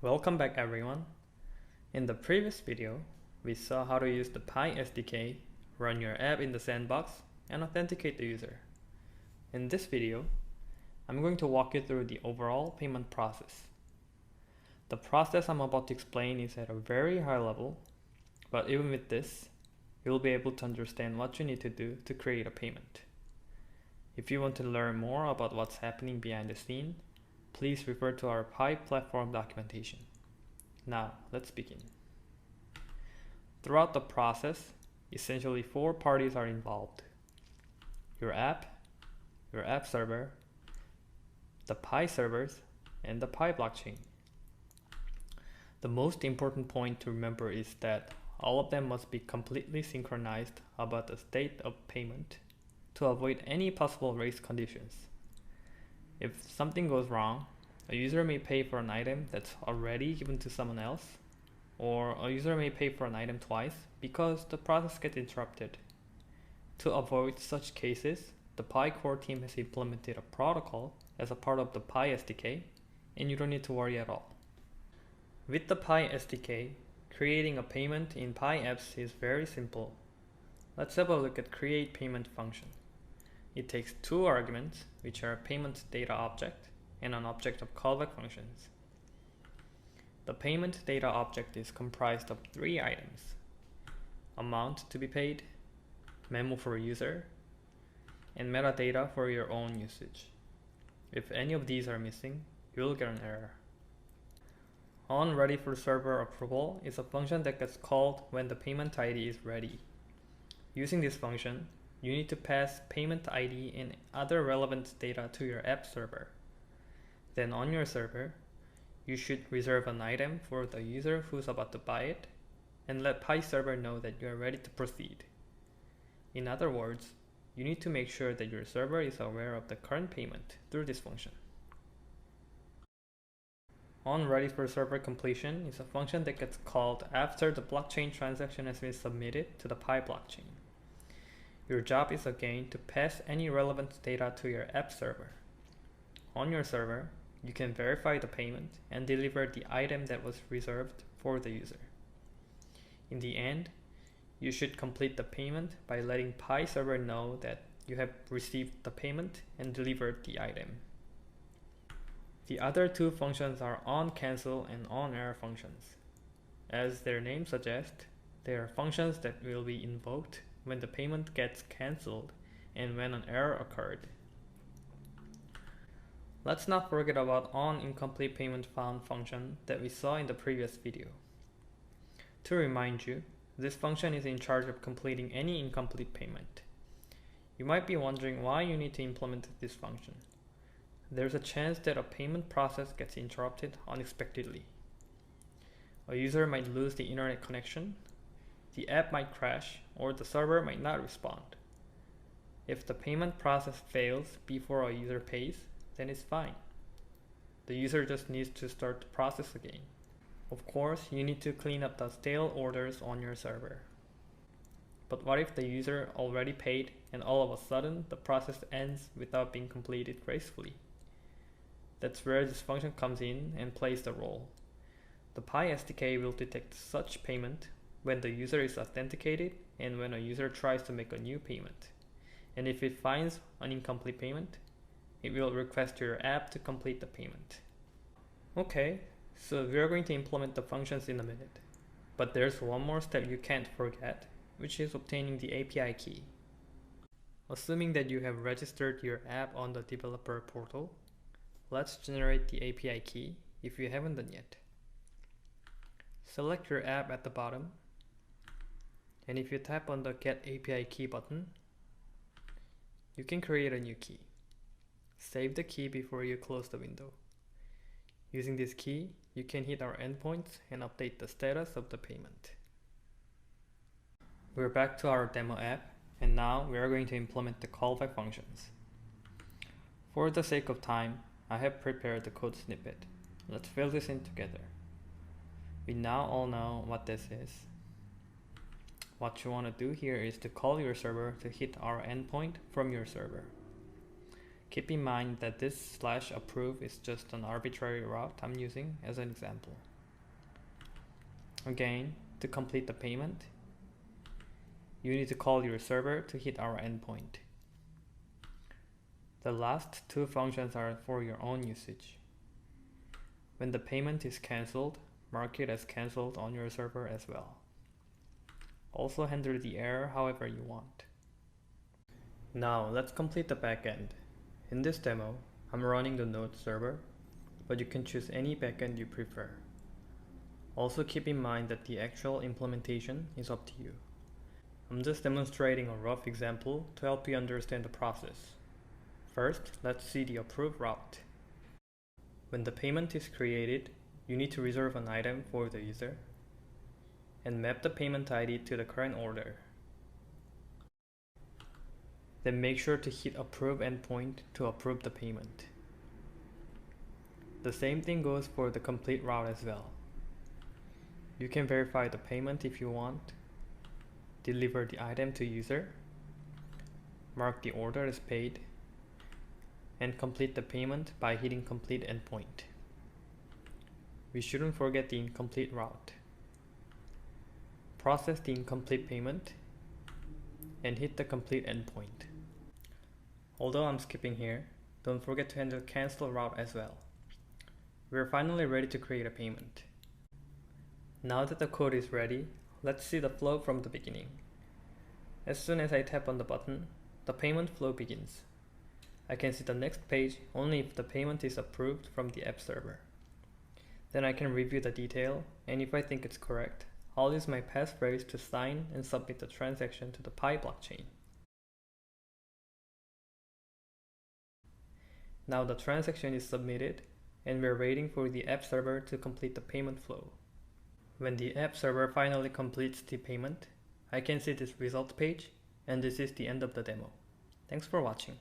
Welcome back everyone. In the previous video, we saw how to use the Pi SDK, run your app in the sandbox, and authenticate the user. In this video, I'm going to walk you through the overall payment process. The process I'm about to explain is at a very high level, but even with this, you'll be able to understand what you need to do to create a payment. If you want to learn more about what's happening behind the scene, please refer to our Pi platform documentation. Now, let's begin. Throughout the process, essentially 4 parties are involved: your app server, the Pi servers, and the Pi blockchain. The most important point to remember is that all of them must be completely synchronized about the state of payment to avoid any possible race conditions. If something goes wrong, a user may pay for an item that's already given to someone else, or a user may pay for an item twice because the process gets interrupted. To avoid such cases, the Pi core team has implemented a protocol as a part of the Pi SDK, and you don't need to worry at all. With the Pi SDK, creating a payment in Pi apps is very simple. Let's have a look at create payment function. It takes 2 arguments, which are a payment data object and an object of callback functions. The payment data object is comprised of 3 items: amount to be paid, memo for user, and metadata for your own usage. If any of these are missing, you'll get an error. OnReadyForServer approval is a function that gets called when the payment ID is ready. Using this function, you need to pass payment ID and other relevant data to your app server. Then on your server, you should reserve an item for the user who's about to buy it and let Pi server know that you are ready to proceed. In other words, you need to make sure that your server is aware of the current payment through this function. OnReadyForServer completion is a function that gets called after the blockchain transaction has been submitted to the Pi blockchain. Your job is again to pass any relevant data to your app server. On your server, you can verify the payment and deliver the item that was reserved for the user. In the end, you should complete the payment by letting Pi server know that you have received the payment and delivered the item. The other 2 functions are onCancel and onError functions. As their name suggests, they are functions that will be invoked when the payment gets cancelled and when an error occurred. Let's not forget about onIncompletePaymentFound function that we saw in the previous video. To remind you, this function is in charge of completing any incomplete payment. You might be wondering why you need to implement this function. There's a chance that a payment process gets interrupted unexpectedly. A user might lose the internet connection, the app might crash, or the server might not respond. If the payment process fails before a user pays, then it's fine. The user just needs to start the process again. Of course, you need to clean up the stale orders on your server. But what if the user already paid and all of a sudden the process ends without being completed gracefully? That's where this function comes in and plays the role. The Pi SDK will detect such payment when the user is authenticated and when a user tries to make a new payment. And if it finds an incomplete payment, it will request your app to complete the payment. Okay, so we are going to implement the functions in a minute. But there's one more step you can't forget, which is obtaining the API key. Assuming that you have registered your app on the developer portal, let's generate the API key if you haven't done yet. Select your app at the bottom, and if you tap on the Get API Key button, you can create a new key. Save the key before you close the window. Using this key, you can hit our endpoints and update the status of the payment. We're back to our demo app, and now we are going to implement the callback functions. For the sake of time, I have prepared the code snippet. Let's fill this in together. We now all know what this is. What you want to do here is to call your server to hit our endpoint from your server. Keep in mind that this /approve is just an arbitrary route I'm using as an example. Again, to complete the payment, you need to call your server to hit our endpoint. The last two functions are for your own usage. When the payment is cancelled, mark it as cancelled on your server as well. Also handle the error however you want. Now let's complete the backend. In this demo, I'm running the Node server, but you can choose any backend you prefer. Also keep in mind that the actual implementation is up to you. I'm just demonstrating a rough example to help you understand the process. First, let's see the approve route. When the payment is created, you need to reserve an item for the user and map the payment ID to the current order. Then make sure to hit approve endpoint to approve the payment. The same thing goes for the complete route as well. You can verify the payment if you want, deliver the item to user, mark the order as paid, and complete the payment by hitting complete endpoint. We shouldn't forget the incomplete route. Process the incomplete payment and hit the complete endpoint. Although I'm skipping here, don't forget to handle cancel route as well. We're finally ready to create a payment. Now that the code is ready, let's see the flow from the beginning. As soon as I tap on the button, the payment flow begins. I can see the next page only if the payment is approved from the app server. Then I can review the detail, and if I think it's correct, I'll use my passphrase to sign and submit the transaction to the Pi blockchain. Now the transaction is submitted, and we're waiting for the app server to complete the payment flow. When the app server finally completes the payment, I can see this result page, and this is the end of the demo. Thanks for watching.